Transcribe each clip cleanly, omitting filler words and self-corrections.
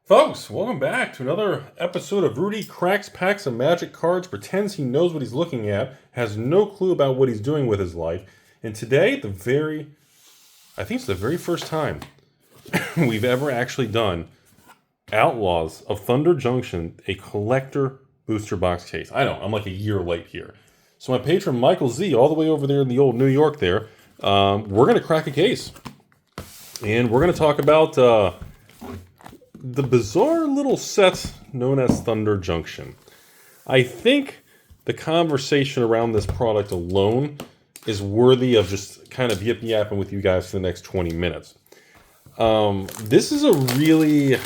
Folks, welcome back to another episode of Rudy cracks packs of magic cards, pretends he knows what he's looking at, has no clue about what he's doing with his life. And today, I think it's the very first time we've ever actually done Outlaws of Thunder Junction, a collector booster box case. I know, I'm like a year late here. So my patron Michael Z, all the way over there in the old New York there, we're going to crack a case. And we're going to talk about the bizarre little set known as Thunder Junction. I think the conversation around this product alone is worthy of just kind of yip-yapping with you guys for the next 20 minutes. This is a really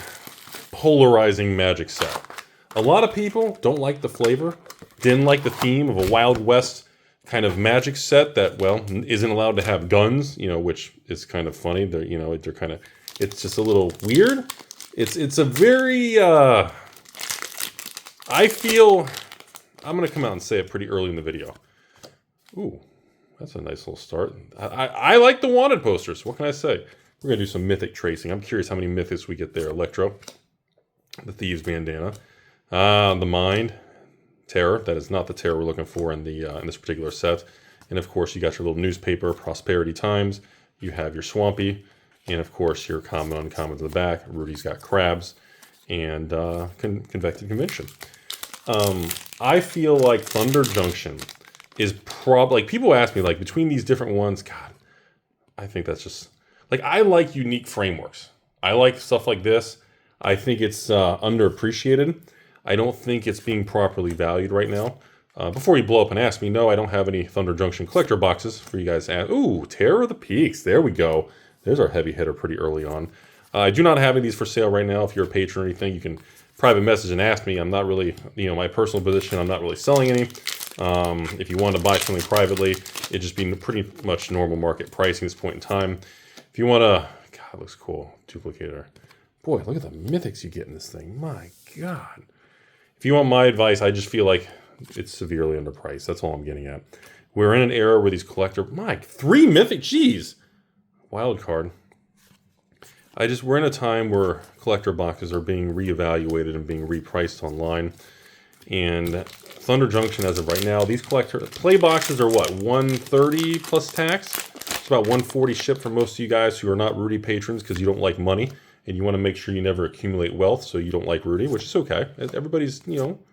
polarizing magic set. A lot of people don't like the flavor, didn't like the theme of a Wild West kind of magic set that, well, isn't allowed to have guns, which is kind of funny. It's just a little weird. It's a very, I feel, I'm going to come out and say it pretty early in the video. Ooh, that's a nice little start. I like the wanted posters. What can I say? We're going to do some mythic tracing. I'm curious how many mythics we get there. Electro, the Thieves bandana, the Mind, Terror. That is not the Terror we're looking for in this particular set. And of course, you got your little newspaper, Prosperity Times. You have your Swampy. And of course, your common uncommon to the back. Rudy's got Crabs and Convected Conviction. I feel like Thunder Junction is probably, like, people ask me, like, between these different ones, God, I think that's just, like, I like unique frameworks. I like stuff like this. I think it's underappreciated. I don't think it's being properly valued right now. Before you blow up and ask me, no, I don't have any Thunder Junction collector boxes for you guys to ask. Ooh, Terror of the Peaks. There we go. There's our heavy hitter pretty early on. I do not have any of these for sale right now. If you're a patron or anything, you can private message and ask me. I'm not really, my personal position, I'm not really selling any. If you want to buy something privately, it'd just be pretty much normal market pricing at this point in time. If you want to, God, it looks cool. Duplicator. Boy, look at the mythics you get in this thing. My God. If you want my advice, I just feel like it's severely underpriced. That's all I'm getting at. We're in an era where these collector, 3 mythic, geez. Wild card. We're in a time where collector boxes are being reevaluated and being repriced online. And Thunder Junction, as of right now, these collector play boxes are what, $130 plus tax? It's about $140 shipped for most of you guys who are not Rudy patrons because you don't like money and you want to make sure you never accumulate wealth, so you don't like Rudy, which is okay. Everybody's,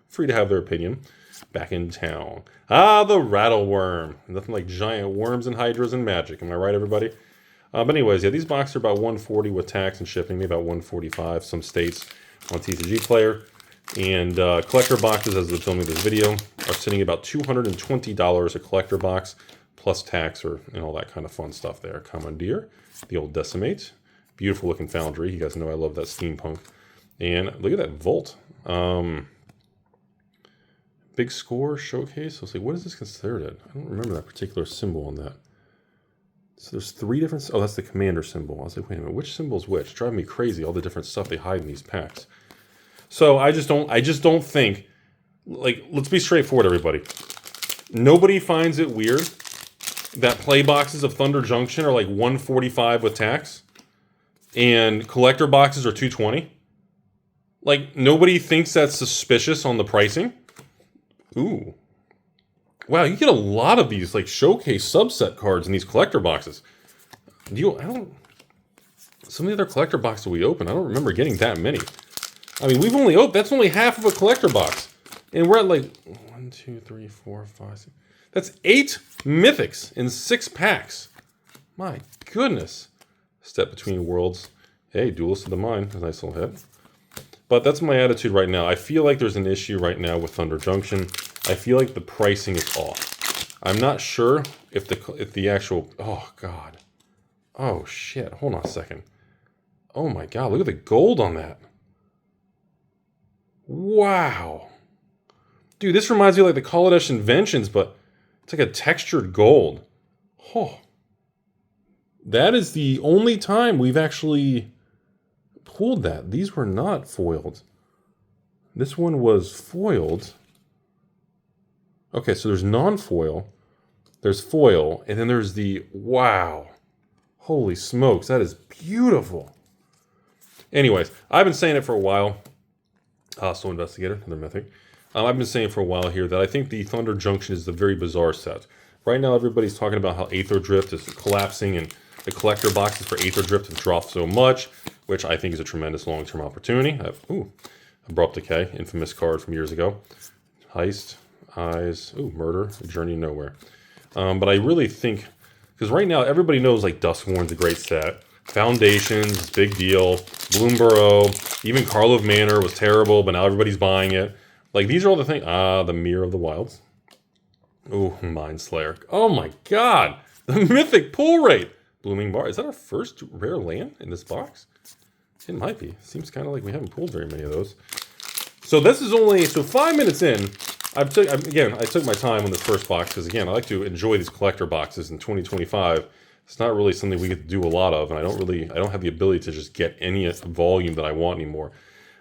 free to have their opinion. Back in town. The Rattle Worm. Nothing like giant worms and hydras and magic. Am I right, everybody? But anyways, yeah, these boxes are about $140 with tax and shipping, maybe about $145 some states on TCG Player. And collector boxes, as they're filming this video, are sitting at about $220 a collector box, plus tax and all that kind of fun stuff there. Commandeer, the old Decimate, beautiful looking Foundry. You guys know I love that steampunk. And look at that Volt. Big Score Showcase. Let's see, what is this considered at? I don't remember that particular symbol on that. So there's 3 different... Oh, that's the commander symbol. I was like, wait a minute, which symbol is which? It's driving me crazy, all the different stuff they hide in these packs. So I just don't think... Like, let's be straightforward, everybody. Nobody finds it weird that play boxes of Thunder Junction are like $145 with tax and collector boxes are $220. Like, nobody thinks that's suspicious on the pricing. Ooh. Wow, you get a lot of these, like, showcase subset cards in these collector boxes. Some of the other collector boxes we opened, I don't remember getting that many. I mean, we've only opened, that's only half of a collector box. And we're at, like, 1, 2, 3, 4, 5, 6. That's 8 mythics in 6 packs. My goodness. Step Between Worlds. Hey, Duelist of the Mind, a nice little hit. But that's my attitude right now. I feel like there's an issue right now with Thunder Junction. I feel like the pricing is off. I'm not sure if the actual... Oh, God. Oh, shit. Hold on a second. Oh, my God. Look at the gold on that. Wow. Dude, this reminds me of like the Kaladesh Inventions, but it's like a textured gold. Oh. That is the only time we've actually... pulled that. These were not foiled. This one was foiled. Okay, so there's non-foil, there's foil, and then there's the, wow. Holy smokes, that is beautiful. Anyways, I've been saying it for a while. Hostile Investigator, another mythic. I've been saying for a while here that I think the Thunder Junction is the very bizarre set. Right now, everybody's talking about how Aether Drift is collapsing and the collector boxes for Aether Drift have dropped so much, which I think is a tremendous long-term opportunity. Abrupt Decay, infamous card from years ago. Heist, Eyes, Murder, Journey Nowhere. But I really think, because right now everybody knows like Duskmourn's a great set. Foundations, big deal. Bloomborough, even Karlov Manor was terrible, but now everybody's buying it. Like, these are all the things. The Mirror of the Wilds. Ooh, Mindslayer. Oh my god! The Mythic pull rate! Blooming Bar. Is that our first rare land in this box? It might be. Seems kind of like we haven't pulled very many of those. So this is only, 5 minutes in. I took my time on this first box, because again, I like to enjoy these collector boxes in 2025. It's not really something we get to do a lot of, and I don't have the ability to just get any volume that I want anymore.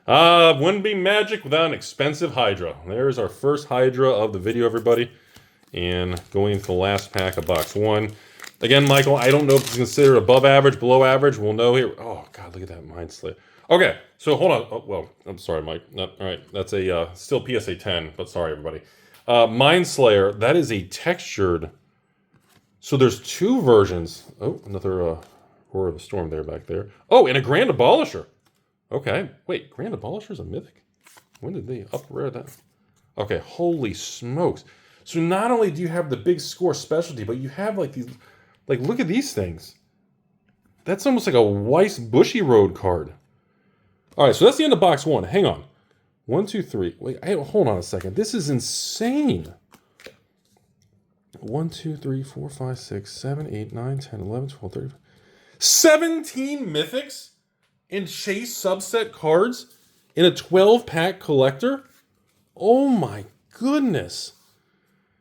Wouldn't be magic without an expensive Hydra. There's our first Hydra of the video, everybody. And going into the last pack of box 1. Again, Michael, I don't know if it's considered above average, below average. We'll know here. Oh, God, look at that Mindslayer. Okay, so hold on. Oh, well, I'm sorry, Mike. All right, that's a still PSA 10, but sorry, everybody. Mindslayer, that is a textured... So there's 2 versions. Oh, another Roar of the Storm there back there. Oh, and a Grand Abolisher. Okay. Wait, Grand Abolisher's a mythic? When did they up-rare that? Okay, holy smokes. So not only do you have the big score specialty, but you have like these... Like, look at these things. That's almost like a Weiss Bushy Road card. All right, so that's the end of box 1. Hang on. 1, 2, 3. Wait, hold on a second. This is insane. 1, 2, 3, 4, 5, 6, 7, 8, 9, 10, 11, 12, 13. 17 mythics and chase subset cards in a 12-pack collector? Oh my goodness.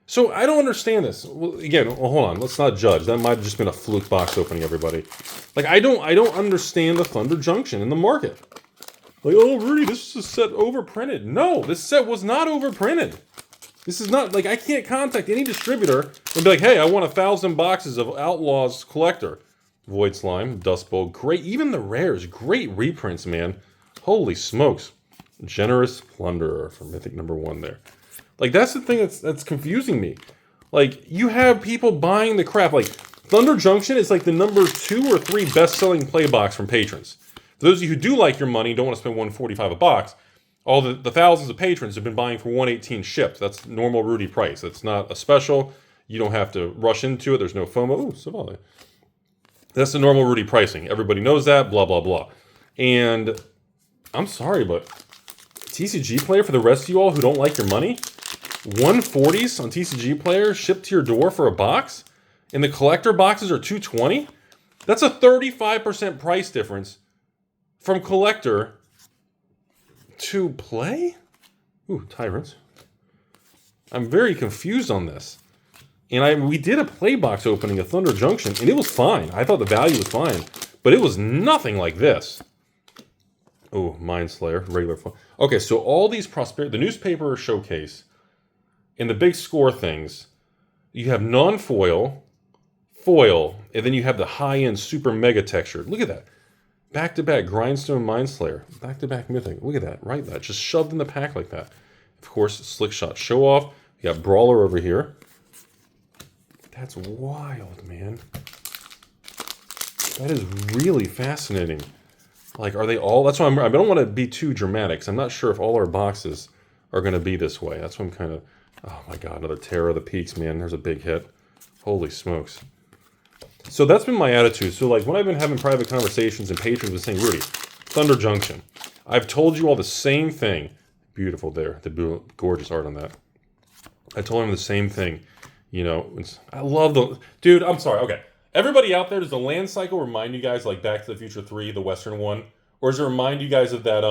So I don't understand this. Well, again, hold on. Let's not judge. That might have just been a fluke box opening, everybody. Like, I don't understand the Thunder Junction in the market. Like, oh, Rudy, this is a set overprinted. No, this set was not overprinted. This is not, like, I can't contact any distributor and be like, hey, I want 1,000 boxes of Outlaws collector. Void Slime, Dust Bowl, great. Even the rares, great reprints, man. Holy smokes. Generous Plunderer for Mythic number 1 there. Like, that's the thing that's confusing me. Like, you have people buying the crap. Like, Thunder Junction is like the number 2 or 3 best-selling play box from patrons. For those of you who do like your money, don't want to spend $145 a box, all the thousands of patrons have been buying for $118 shipped. That's normal Rudy price. It's not a special. You don't have to rush into it. There's no FOMO. Ooh, Savale. That's the normal Rudy pricing. Everybody knows that, blah, blah, blah. And I'm sorry, but TCG Player, for the rest of you all who don't like your money, 140s on TCG Player shipped to your door for a box, and the collector boxes are $220? That's a 35% price difference from collector to play? Ooh, Tyrants. I'm very confused on this. And we did a play box opening of Thunder Junction, and it was fine. I thought the value was fine, but it was nothing like this. Oh, Mindslayer, regular fun. Okay, so all these the newspaper showcase, and the big score things, you have non-foil, foil, and then you have the high-end super mega texture. Look at that. Back-to-back Grindstone Mindslayer. Back-to-back Mythic. Look at that, right? That just shoved in the pack like that. Of course, Slick Shot Show Off. You got Brawler over here. That's wild, man. That is really fascinating. Like, are they all... That's why I don't want to be too dramatic, because I'm not sure if all our boxes are going to be this way. That's why I'm kind of... Oh my god, another Terror of the Peaks, man. There's a big hit. Holy smokes. So that's been my attitude. So, like, when I've been having private conversations and patrons have been saying, Rudy, Thunder Junction, I've told you all the same thing. Beautiful there. The gorgeous art on that. I told him the same thing. You know, I love the... Dude, I'm sorry. Okay. Everybody out there, does the land cycle remind you guys like Back to the Future 3, the Western one? Or does it remind you guys of that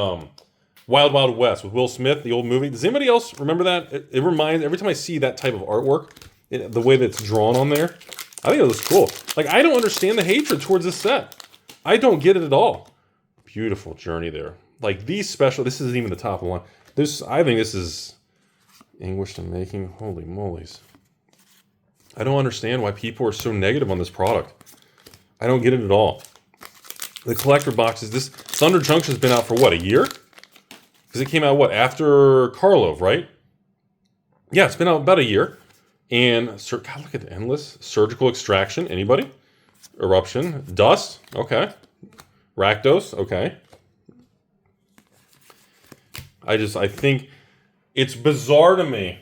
Wild Wild West with Will Smith, the old movie? Does anybody else remember that? It reminds... Every time I see that type of artwork, the way that it's drawn on there, I think it looks cool. Like, I don't understand the hatred towards this set. I don't get it at all. Beautiful journey there. Like, these special... This isn't even the top of the line. I think this is anguish to making. Holy molies. I don't understand why people are so negative on this product. I don't get it at all. The collector boxes, this Thunder Junction's been out for what, a year? Because it came out, what, after Karlov, right? Yeah, it's been out about a year. And, God, look at the endless. Surgical Extraction, anybody? Eruption. Dust, okay. Rakdos, okay. I think it's bizarre to me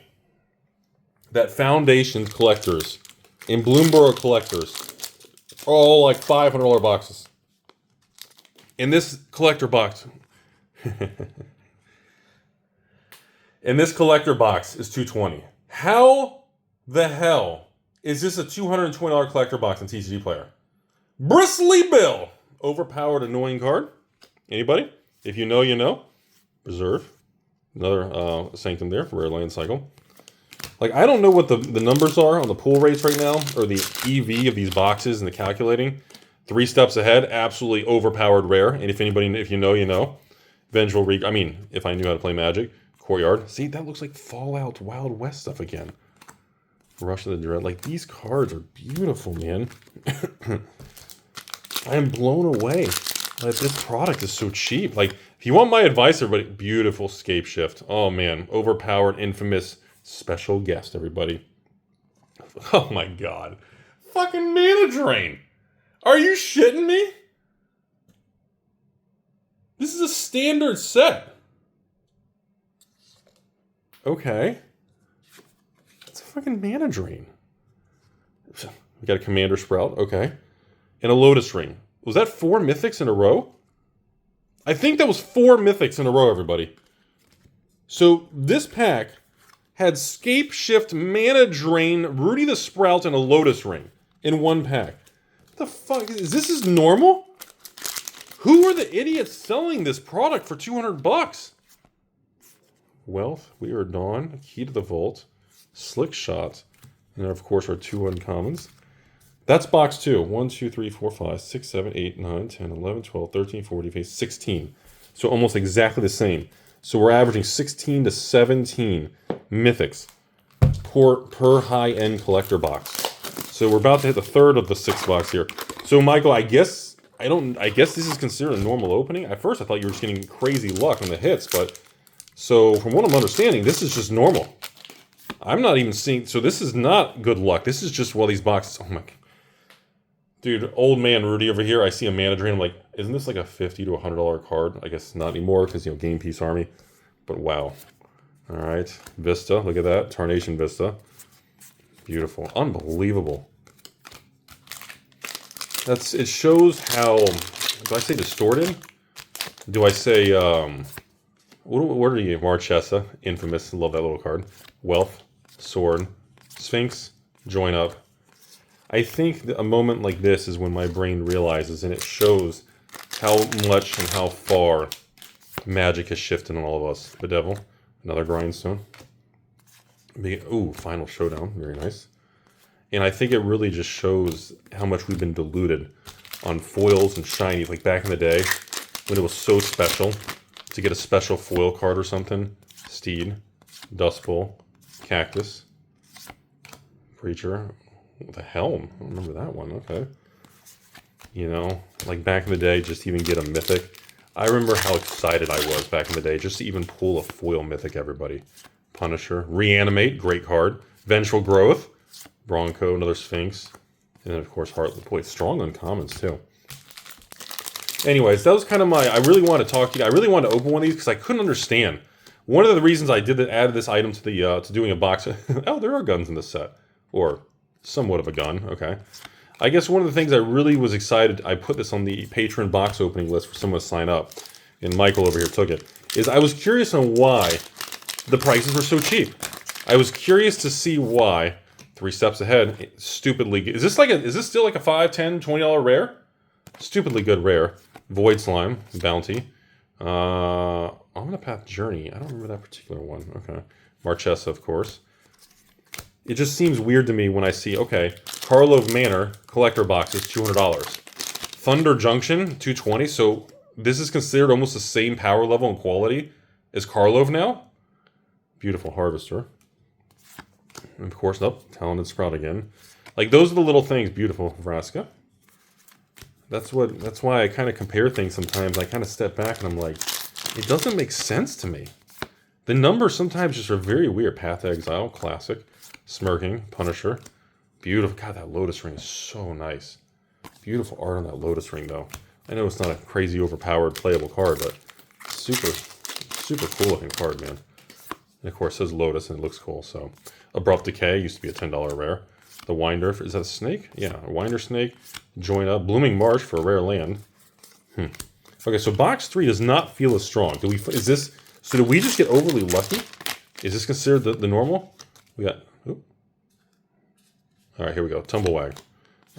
that Foundation collectors and Bloomberg collectors are all like $500 boxes. In this collector box, in this collector box is $220. How the hell is this a $220 collector box in TCG Player? Bristly Bill, overpowered, annoying card. Anybody? If you know, you know. Reserve, another Sanctum there, rare land cycle. Like, I don't know what the numbers are on the pull rates right now, or the EV of these boxes and the calculating. 3 steps ahead, absolutely overpowered rare. And if you know, you know. Vengeful I mean, if I knew how to play Magic. Courtyard. See, that looks like Fallout Wild West stuff again. Rush of the Dread. Like, these cards are beautiful, man. I am blown away that this product is so cheap. Like, if you want my advice, everybody, beautiful Scape Shift. Oh, man. Overpowered, infamous, special guest, everybody. Oh, my God. Fucking Mana Drain. Are you shitting me? This is a standard set. Okay. It's a fucking Mana Drain. We got a Commander Sprout, okay. And a Lotus Ring. Was that 4 Mythics in a row? I think that was 4 Mythics in a row, everybody. So this pack had Scape Shift, Mana Drain, Rudy the Sprout, and a Lotus Ring in one pack. What the fuck? Is this normal? Who are the idiots selling this product for $200? Wealth, We Are Dawn, Key to the Vault, Slick Shot, and then of course our 2 uncommons. That's box 2. 1, 2, 3, 4, 5, 6, 7, 8, 9, 10, 11, 12, 13, 14, 16. So almost exactly the same. So we're averaging 16 to 17 mythics per high-end collector box. So we're about to hit the third of the 6 box here. So Michael, I guess this is considered a normal opening. At first I thought you were just getting crazy luck on the hits, but so from what I'm understanding, this is just normal. I'm not even seeing, so this is not good luck. This is just these boxes, oh my God. Dude, old man Rudy over here, I see a Mana Drain. I'm like, isn't this like a $50 to $100 card? I guess not anymore because, Game Piece Army. But wow. All right. Vista, look at that. Tarnation Vista. Beautiful. Unbelievable. It shows how, do I say distorted? Do I say, what are you? Marchesa, infamous. Love that little card. Wealth, Sword, Sphinx, Join Up. I think a moment like this is when my brain realizes, and it shows how much and how far Magic has shifted on all of us. Bedevil, another Grindstone. Ooh, Final Showdown, very nice. And I think it really just shows how much we've been diluted on foils and shinies. Like back in the day, when it was so special to get a special foil card or something. Steed, Dust Bowl, Cactus, Preacher. The Helm. I don't remember that one. Okay. Like back in the day, just to even get a mythic. I remember how excited I was back in the day just to even pull a foil mythic, everybody. Punisher. Reanimate. Great card. Vengeful Growth. Bronco. Another Sphinx. And then, of course, Heartless. Boy, strong uncommons, too. Anyways, that was kind of I really wanted to talk to you. I really wanted to open one of these because I couldn't understand. One of the reasons I added this item to the to doing a box. Oh, there are guns in this set. Or somewhat of a gun, okay. I guess one of the things I really was excited, I put this on the patron box opening list for someone to sign up, and Michael over here took it, is I was curious on why the prices were so cheap. I was curious to see why, 3 steps ahead, stupidly, is this still like a $5, $10, $20 rare? Stupidly good rare. Void Slime, Bounty. Omnipath Journey, I don't remember that particular one, okay. Marchesa, of course. It just seems weird to me when I see, okay, Karlov Manor, collector boxes, $200. Thunder Junction, $220. So this is considered almost the same power level and quality as Karlov now. Beautiful Harvester. And of course, Talented Sprout again. Like, those are the little things. Beautiful Vraska. That's why I kind of compare things sometimes. I kind of step back and I'm like, it doesn't make sense to me. The numbers sometimes just are very weird. Path Exile, classic. Smirking, Punisher. Beautiful. God, that Lotus ring is so nice. Beautiful art on that Lotus ring, though. I know it's not a crazy overpowered playable card, but super, super cool looking card, man. And of course, it says Lotus and it looks cool. So, Abrupt Decay used to be a $10 rare. The Winder, is that a snake? Yeah, a Winder snake. Join Up. Blooming Marsh for a rare land. Okay, so box 3 does not feel as strong. So did we just get overly lucky? Is this considered the normal? We got, oop. All right, here we go. Tumblewag.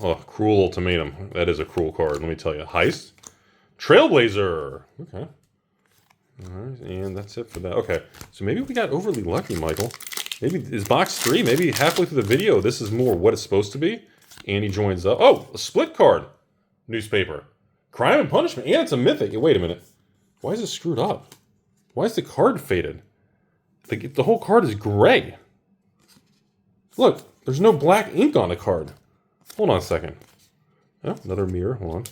Oh, Cruel Ultimatum. That is a cruel card, let me tell you. Heist. Trailblazer. Okay. All right, and that's it for that. Okay, so maybe we got overly lucky, Michael. Maybe is box 3, maybe halfway through the video, this is more what it's supposed to be. And he joins up. Oh, a split card. Newspaper. Crime and Punishment. And it's a mythic. Wait a minute. Why is it screwed up? Why is the card faded? The whole card is gray. Look, there's no black ink on the card. Hold on a second. Oh, another mirror. Hold on.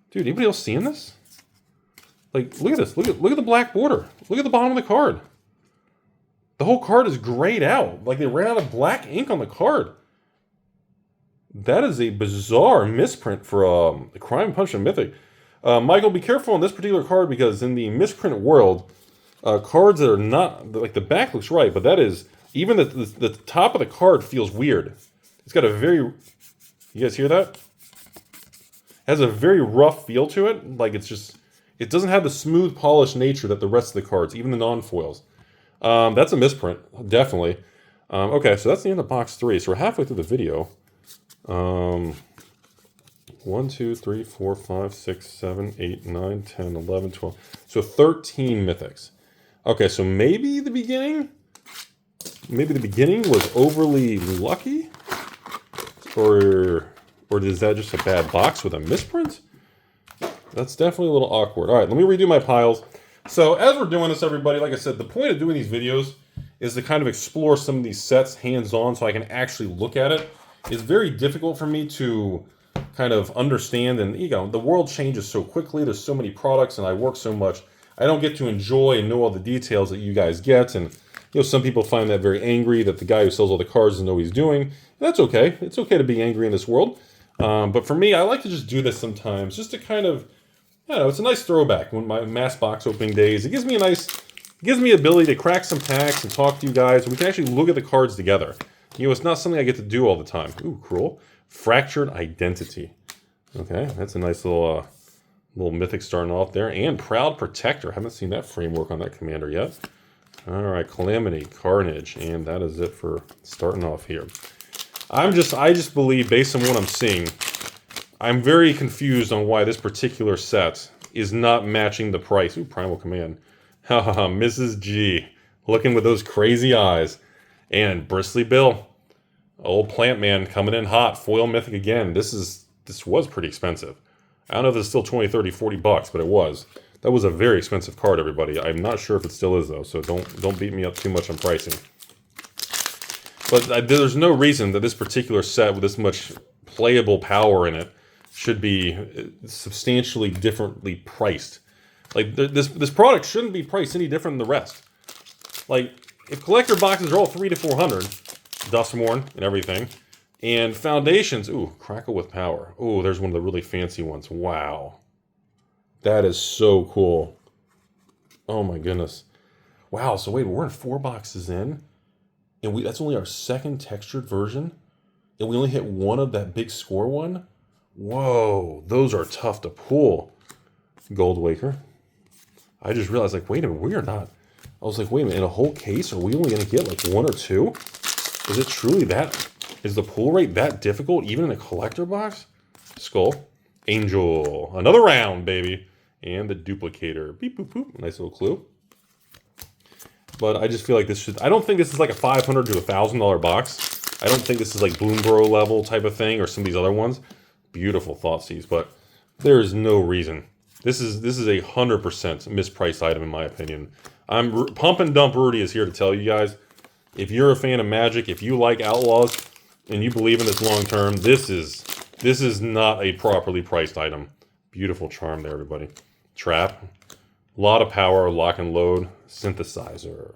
Dude, anybody else seeing this? Like, look at this. Look at the black border. Look at the bottom of the card. The whole card is grayed out. Like they ran out of black ink on the card. That is a bizarre misprint for the Crime and Punishment Mythic. Michael, be careful on this particular card because in the misprint world, cards that are not, like the back looks right, but that is, even the top of the card feels weird. It's got a very, you guys hear that? It has a very rough feel to it. Like it's just, it doesn't have the smooth polished nature that the rest of the cards, even the non-foils. That's a misprint, definitely. Okay, so that's the end of box 3. So we're halfway through the video. 1, 2, 3, 4, 5, 6, 7, 8, 9, 10, 11, 12. So 13 mythics. Okay, so maybe the beginning was overly lucky? Or is that just a bad box with a misprint? That's definitely a little awkward. All right, let me redo my piles. So as we're doing this, everybody, like I said, the point of doing these videos is to kind of explore some of these sets hands-on so I can actually look at it. It's very difficult for me to kind of understand, and the world changes so quickly. There's so many products, and I work so much. I don't get to enjoy and know all the details that you guys get, and some people find that very angry that the guy who sells all the cards doesn't know what he's doing. And that's okay. It's okay to be angry in this world. But for me, I like to just do this sometimes, just to kind of, I don't know, it's a nice throwback when my mass box opening days. It gives me the ability to crack some packs and talk to you guys. We can actually look at the cards together. It's not something I get to do all the time. Ooh, cruel. Fractured Identity. Okay, that's a nice little mythic starting off there. And Proud Protector. Haven't seen that framework on that commander yet. All right, Calamity, Carnage, and that is it for starting off here. I just believe, based on what I'm seeing, I'm very confused on why this particular set is not matching the price. Ooh, Primal Command. Haha, Mrs. G. Looking with those crazy eyes. And Bristly Bill. Old Plant Man coming in hot. Foil Mythic again. This was pretty expensive. I don't know if it's still 20, 30, 40 bucks, but it was. That was a very expensive card, everybody. I'm not sure if it still is, though, so don't beat me up too much on pricing. But there's no reason that this particular set with this much playable power in it should be substantially differently priced. Like, this product shouldn't be priced any different than the rest. Like, if collector boxes are all $300 to $400, Dustmorn and everything, and foundations, ooh, Crackle with Power. Ooh, there's one of the really fancy ones. Wow. That is so cool. Oh my goodness. Wow, so wait, we're in 4 boxes in, and that's only our second textured version, and we only hit one of that big score one? Whoa, those are tough to pull. Goldwaker. I just realized, like, wait a minute, we are not. I was like, wait a minute, in a whole case, are we only going to get like 1 or 2? Is it truly that? Is the pull rate that difficult, even in a collector box? Skull. Angel. Another round, baby. And the Duplicator. Beep, boop, boop. Nice little clue. But I just feel like this should... I don't think this is like a $500 to $1,000 box. I don't think this is like Bloomborough level type of thing or some of these other ones. Beautiful Thoughtseize, but there is no reason. This is a 100% mispriced item in my opinion. Pump and Dump Rudy is here to tell you guys, if you're a fan of Magic, if you like Outlaws, and you believe in this long term, this is This is not a properly priced item. Beautiful charm there, everybody. Trap. A lot of power, lock and load. Synthesizer.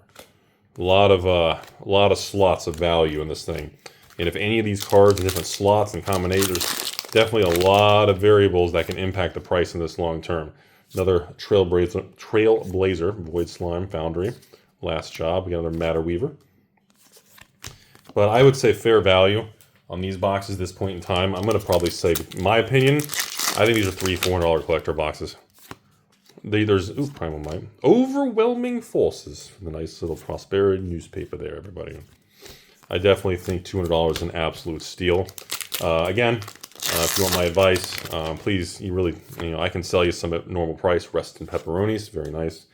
A lot of slots of value in this thing. And if any of these cards in different slots and combinations, definitely a lot of variables that can impact the price in this long term. Another Trailblazer, Void Slime Foundry. Last job. We got another Matter Weaver. But I would say fair value on these boxes at this point in time. I'm going to probably say, in my opinion, I think these are $300-$400 collector boxes. There's Primal Might. Overwhelming Forces. The nice little Prosperity newspaper there, everybody. I definitely think $200 is an absolute steal. Again, if you want my advice, please, I can sell you some at normal price. Rest in pepperonis, very nice.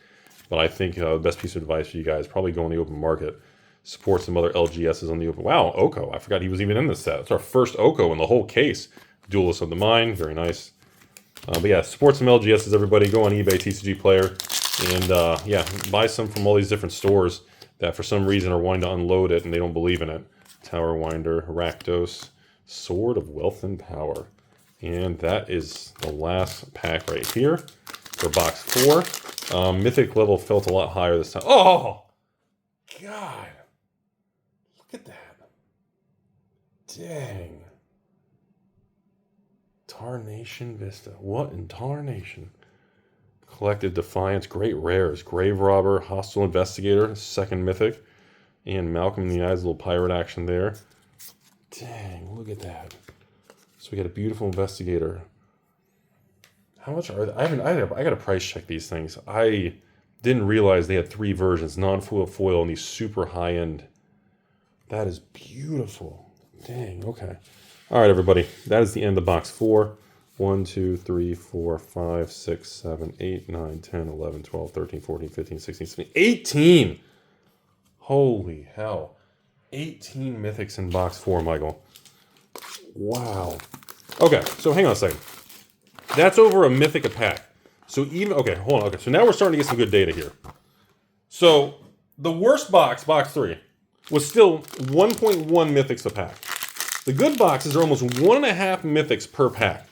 But I think the best piece of advice for you guys, probably go on the open market. Support some other LGSs on the open. Wow, Oko. I forgot he was even in this set. It's our first Oko in the whole case. Duelist of the Mind, very nice. But yeah, support some LGSs, everybody. Go on eBay, TCG Player, and yeah, buy some from all these different stores that for some reason are wanting to unload it and they don't believe in it. Tower Winder, Rakdos, Sword of Wealth and Power. And that is the last pack right here for box 4. Mythic level felt a lot higher this time. Oh! God! Look at that. Dang. Tarnation Vista. What in tarnation? Collective Defiance, Great Rares, Grave Robber, Hostile Investigator, second Mythic, and Malcolm in the Eyes, little pirate action there. Dang, look at that. So we got a beautiful Investigator. How much are they? I gotta price check these things. I didn't realize they had 3 versions, non-foil, foil, and these super high-end. That is beautiful. Dang, okay. All right, everybody. That is the end of box 4. 1, 2, 3, 4, 5, 6, 7, 8, 9, 10, 11, 12, 13, 14, 15, 16, 17, 18! Holy hell. 18 mythics in box 4, Michael. Wow. Okay, so hang on a second. That's over a mythic a pack. So even, okay, hold on. Okay, so now we're starting to get some good data here. So the worst box, box 3, was still 1.1 mythics a pack. The good boxes are almost 1.5 mythics per pack.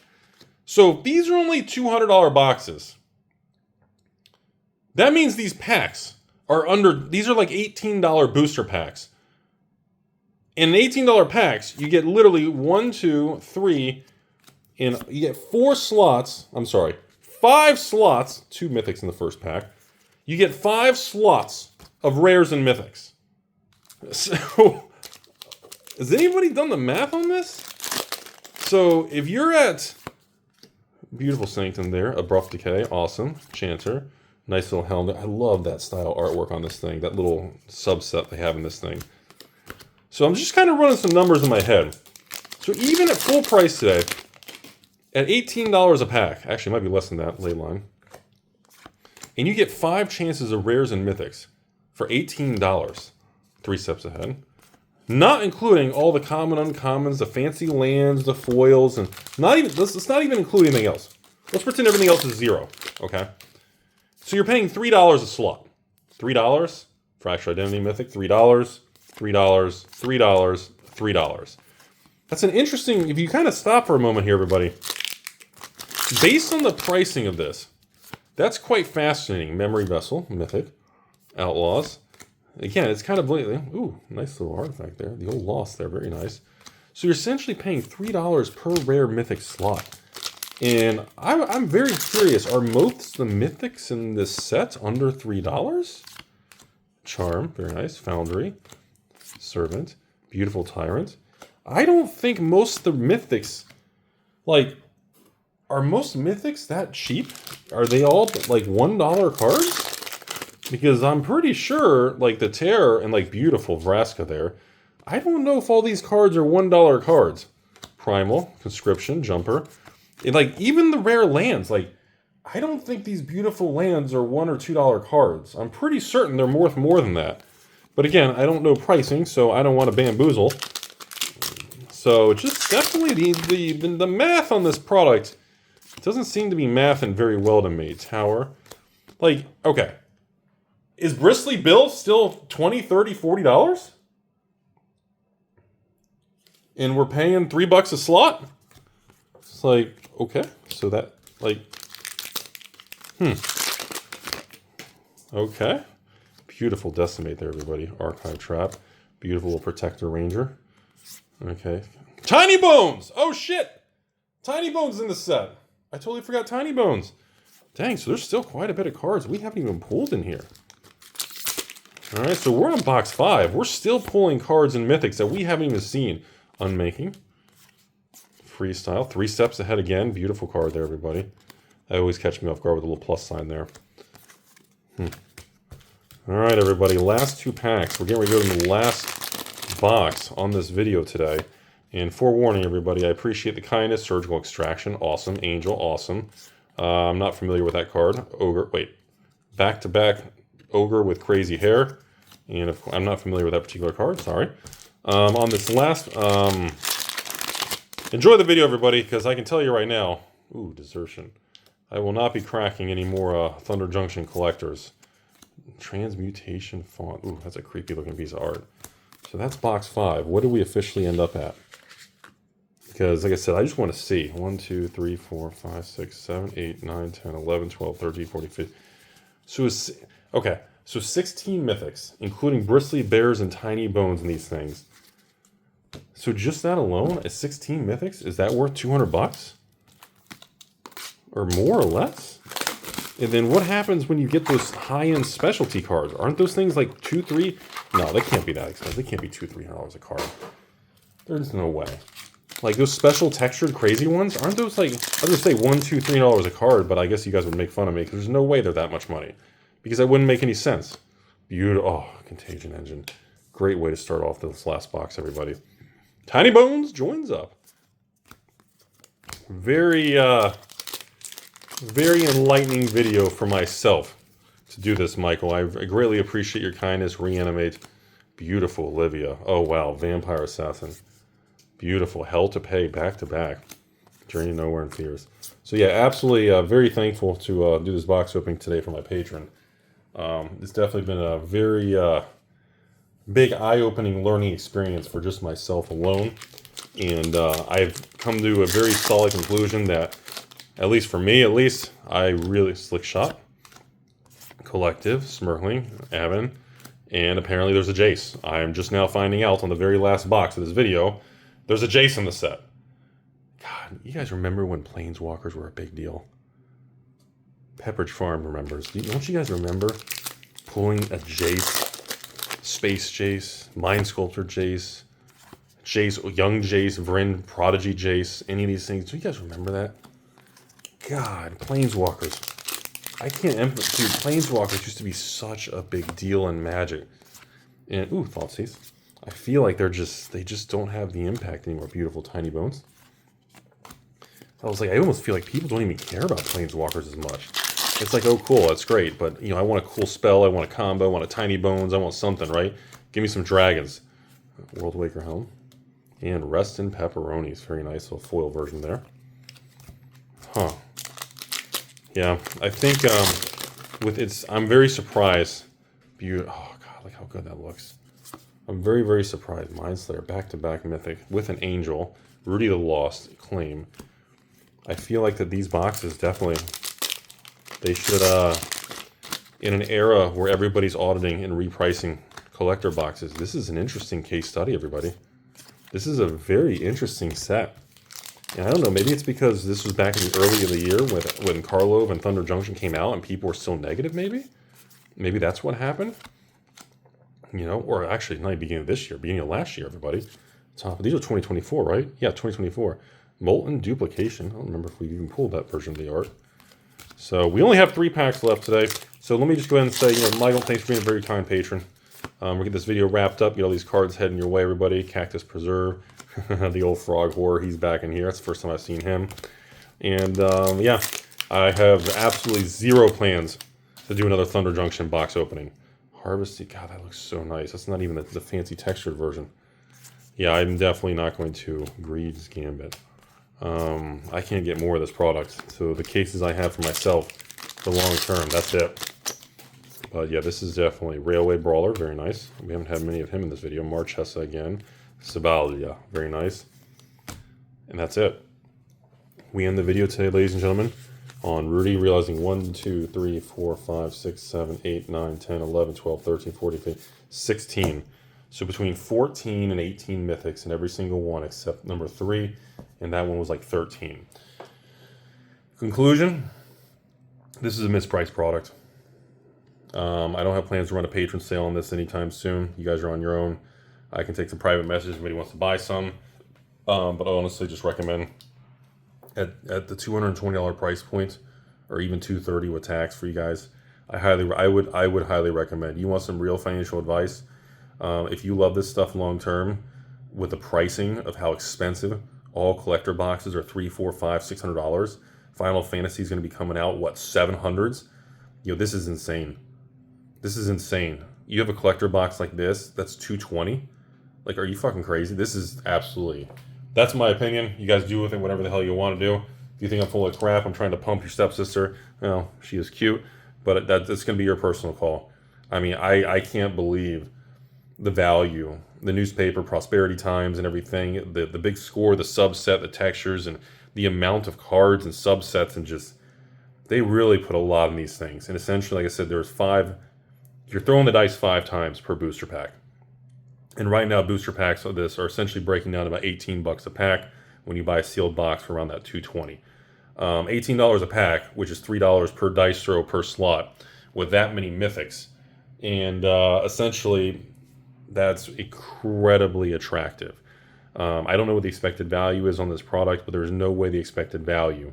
So these are only $200 boxes. That means these packs are these are like $18 booster packs. In $18 packs, you get literally 1, 2, 3, and you get 4 slots. I'm sorry, 5 slots, 2 mythics in the first pack. You get 5 slots of rares and mythics. So, has anybody done the math on this? So, if you're at beautiful Sanctum there, Abrupt Decay, awesome, Chanter, nice little helmet. I love that style artwork on this thing, that little subset they have in this thing. So I'm just kind of running some numbers in my head. So even at full price today, at $18 a pack, actually it might be less than that, ley line, and you get 5 chances of rares and mythics for $18, 3 steps ahead. Not including all the common uncommons, the fancy lands, the foils, and let's not even include anything else. Let's pretend everything else is 0, okay? So you're paying $3 a slot. $3, Fractured Identity Mythic, $3, $3, $3, $3. That's an interesting, if you kind of stop for a moment here, everybody, based on the pricing of this, that's quite fascinating. Memory Vessel, Mythic, Outlaws. Again, it's kind of blatantly, ooh, nice little artifact there. The old Lost there, very nice. So you're essentially paying $3 per rare mythic slot. And I'm very curious, are most the mythics in this set under $3? Charm, very nice. Foundry, Servant, Beautiful Tyrant. I don't think most of the mythics, like, are most mythics that cheap? Are they all like $1 cards? Because I'm pretty sure, like the Terror and like Beautiful Vraska there, I don't know if all these cards are $1 cards. Primal, Conscription, Jumper, and like even the rare lands, like I don't think these beautiful lands are $1 or $2 cards. I'm pretty certain they're worth more than that. But again, I don't know pricing, so I don't want to bamboozle. So just definitely the math on this product doesn't seem to be mathing very well to me. Tower, like, okay. Is Bristly Bill still $20, $30, $40? And we're paying $3 a slot? It's like, okay, so that, like, okay. Beautiful Decimate there, everybody. Archive Trap. Beautiful Protector Ranger. Okay. Tiny Bones! Oh, shit! Tiny Bones in the set. I totally forgot Tiny Bones. Dang, so there's still quite a bit of cards we haven't even pulled in here. All right, so we're on box 5. We're still pulling cards and mythics that we haven't even seen. Unmaking. Freestyle. 3 steps ahead again. Beautiful card there, everybody. That always catch me off guard with a little plus sign there. All right, everybody. Last 2 packs. We're getting ready to go to the last box on this video today. And forewarning, everybody, I appreciate the kindness. Surgical Extraction. Awesome. Angel. Awesome. I'm not familiar with that card. Ogre. Wait. Back-to-back Ogre with crazy hair. And I'm not familiar with that particular card. Sorry. On this last... enjoy the video, everybody, because I can tell you right now... Ooh, Desertion. I will not be cracking any more Thunder Junction collectors. Transmutation Font. Ooh, that's a creepy looking piece of art. So that's box 5. What do we officially end up at? Because, like I said, I just want to see. 1, 2, 3, 4, 5, 6, 7, 8, 9, 10, 11, 12, 13, 14, 15. So it's... Okay, so 16 mythics, including Bristly Bears and Tiny Bones in these things. So just that alone, is 16 mythics? Is that worth 200 bucks? Or more or less? And then what happens when you get those high-end specialty cards? Aren't those things like 2, 3? No, they can't be that expensive. They can't be $200, $300 a card. There's no way. Like those special textured crazy ones, aren't those like, I was gonna say $1, $2, $3 a card, but I guess you guys would make fun of me because there's no way they're that much money. Because that wouldn't make any sense. Beautiful. Oh, Contagion Engine. Great way to start off this last box, everybody. Tiny Bones joins up. Very enlightening video for myself to do this, Michael. I greatly appreciate your kindness. Reanimate. Beautiful Olivia. Oh, wow. Vampire Assassin. Beautiful. Hell to Pay back-to-back. Journey Nowhere and Fears. So, yeah, absolutely very thankful to do this box opening today for my patron. It's definitely been a very big eye-opening learning experience for just myself alone. And I've come to a very solid conclusion that, at least for me, I really... Slick Shot, Collective, Smirling, Avon, and apparently there's a Jace. I'm just now finding out on the very last box of this video, there's a Jace in the set. God, you guys remember when Planeswalkers were a big deal? Pepperidge Farm remembers. Don't you guys remember pulling a Jace, Space Jace, Mind Sculptor Jace, Young Jace, Vryn, Prodigy Jace, any of these things? Do you guys remember that? God, Planeswalkers. I can't emphasize, dude, Planeswalkers used to be such a big deal in Magic. And, ooh, Thoughtseize. I feel like they just don't have the impact anymore. Beautiful Tiny Bones. I was like, I almost feel like people don't even care about Planeswalkers as much. It's like, oh, cool, that's great, but, you know, I want a cool spell, I want a combo, I want a Tiny Bones, I want something, right? Give me some dragons. Worldwaker Helm. And Rest in Pepperonis. Very nice little foil version there. Huh. Yeah, I think I'm very surprised. Oh, God, look how good that looks. I'm very, very surprised. Mindslayer, back-to-back mythic with an angel. Rudy the Lost, claim. I feel like that these boxes definitely, they should, in an era where everybody's auditing and repricing collector boxes, this is an interesting case study, everybody. This is a very interesting set. And I don't know, maybe it's because this was back in the early of the year when Karlov and Thunder Junction came out and people were still negative, maybe? Maybe that's what happened? You know, or actually, not even beginning of this year, beginning of last year, everybody. These are 2024, right? Yeah, 2024. Molten Duplication. I don't remember if we even pulled that version of the art. So we only have 3 packs left today. So let me just go ahead and say, you know, Michael, thanks for being a very kind patron. We'll get this video wrapped up. Get all these cards heading your way, everybody. Cactus Preserve. The old frog horror. He's back in here. That's the first time I've seen him. And, yeah, I have absolutely zero plans to do another Thunder Junction box opening. Harvested. God, that looks so nice. That's not even the fancy textured version. Yeah, I'm definitely not going to Greed's Gambit. I can't get more of this product. So the cases I have for myself for long term, that's it. But yeah, this is definitely Railway Brawler. Very nice. We haven't had many of him in this video. Marchesa again. Sabalia. Very nice. And that's it. we end the video today, ladies and gentlemen, on Rudy realizing 1, 2, 3, 4, 5, 6, 7, 8, 9, 10, 11, 12, 13, 14, 15, 16. So between 14 and 18 mythics in every single one except number 3, and that one was like 13. Conclusion, this is a mispriced product. I don't have plans to run a patron sale on this anytime soon. You guys are on your own. I can take some private messages if anybody wants to buy some. But I honestly just recommend at the $220 price point, or even $230 with tax for you guys, I would highly recommend. You want some real financial advice? If you love this stuff long term, with the pricing of how expensive all collector boxes are, $300, $400, $500, $600. Final Fantasy is going to be coming out, what, 700s? You know, this is insane. This is insane. You have a collector box like this, that's $220. Like, are you fucking crazy? This is absolutely... That's my opinion. You guys do with it whatever the hell you want to do. If you think I'm full of crap, I'm trying to pump your stepsister, well, she is cute, but that's going to be your personal call. I mean, I can't believe the value, the newspaper, Prosperity Times and everything, the big score, the subset, the textures, and the amount of cards and subsets, and just, they really put a lot in these things. And essentially, like I said, there's 5, you're throwing the dice 5 times per booster pack. And right now, booster packs of this are essentially breaking down to about $18 a pack when you buy a sealed box for around that $220. $18 a pack, which is $3 per dice throw per slot, with that many mythics. And essentially, that's incredibly attractive. I don't know what the expected value is on this product, but there's no way the expected value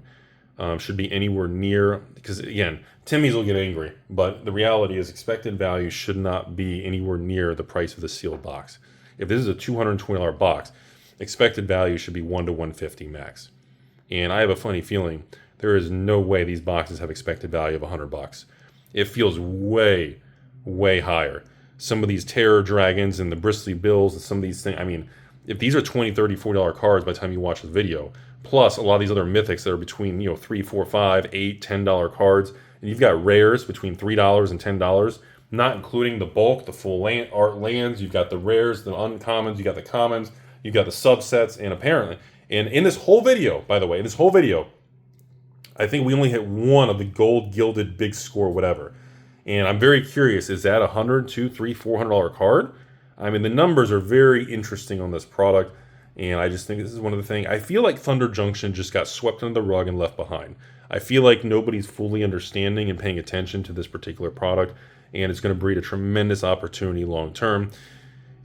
should be anywhere near, because again, Timmy's will get angry, but the reality is expected value should not be anywhere near the price of the sealed box. If this is a $220 box, expected value should be $1 to $150 max. And I have a funny feeling there is no way these boxes have expected value of $100. It feels way, way higher. Some of these Terror Dragons and the Bristly Bills and some of these things, I mean, if these are $20, $30, $40 cards by the time you watch the video, plus a lot of these other mythics that are between, $3, $4, $5, $8, $10 cards, and you've got rares between $3 and $10, not including the bulk, the full art lands, you've got the rares, the uncommons, you got the commons, you've got the subsets, and apparently, and in this whole video, by the way, in this whole video, I think we only hit one of the gold gilded big score whatever. And I'm very curious, is that $100, $200, $300, $400 card? I mean, the numbers are very interesting on this product, and I just think this is one of the things. I feel like Thunder Junction just got swept under the rug and left behind. I feel like nobody's fully understanding and paying attention to this particular product, and it's going to breed a tremendous opportunity long term.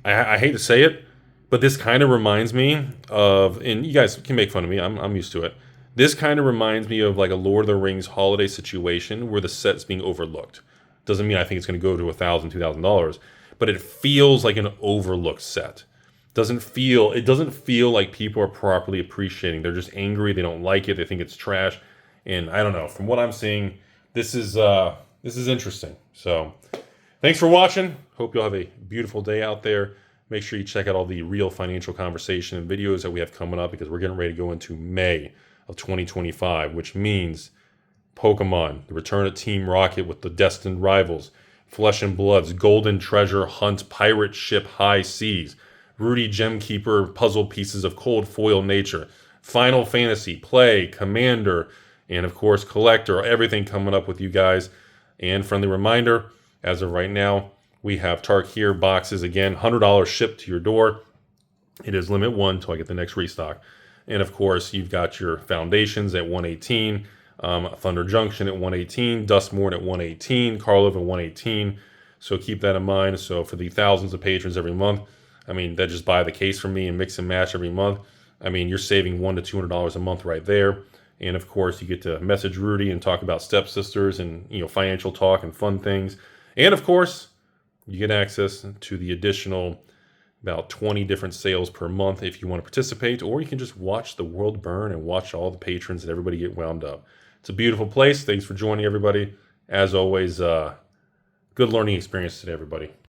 I hate to say it, but this kind of reminds me of, and you guys can make fun of me, I'm used to it. This kind of reminds me of like a Lord of the Rings holiday situation where the set's being overlooked. Doesn't mean I think it's going to go to $1,000, $2,000, but it feels like an overlooked set. It doesn't feel like people are properly appreciating. They're just angry. They don't like it. They think it's trash. And I don't know. From what I'm seeing, this is interesting. So thanks for watching. Hope you'll have a beautiful day out there. Make sure you check out all the real financial conversation and videos that we have coming up, because we're getting ready to go into May of 2025, which means Pokemon, the return of Team Rocket with the destined rivals, Flesh and Blood's Golden Treasure Hunt Pirate Ship High Seas, Rudy Gemkeeper puzzle pieces of cold foil nature, Final Fantasy, Play, Commander, and of course Collector, everything coming up with you guys. And friendly reminder, as of right now, we have Tarkir boxes, again, $100 shipped to your door. It is limit 1 until I get the next restock. And of course, you've got your Foundations at $118, Thunder Junction at $118, Dustmorn at $118, Karlov at $118. So keep that in mind. So for the thousands of patrons every month, I mean, that just buy the case from me and mix and match every month. I mean, you're saving $100 to $200 a month right there. And of course, you get to message Rudy and talk about stepsisters and, financial talk and fun things. And of course, you get access to the additional about 20 different sales per month if you want to participate, or you can just watch the world burn and watch all the patrons and everybody get wound up. It's a beautiful place. Thanks for joining, everybody. As always, good learning experience today, everybody.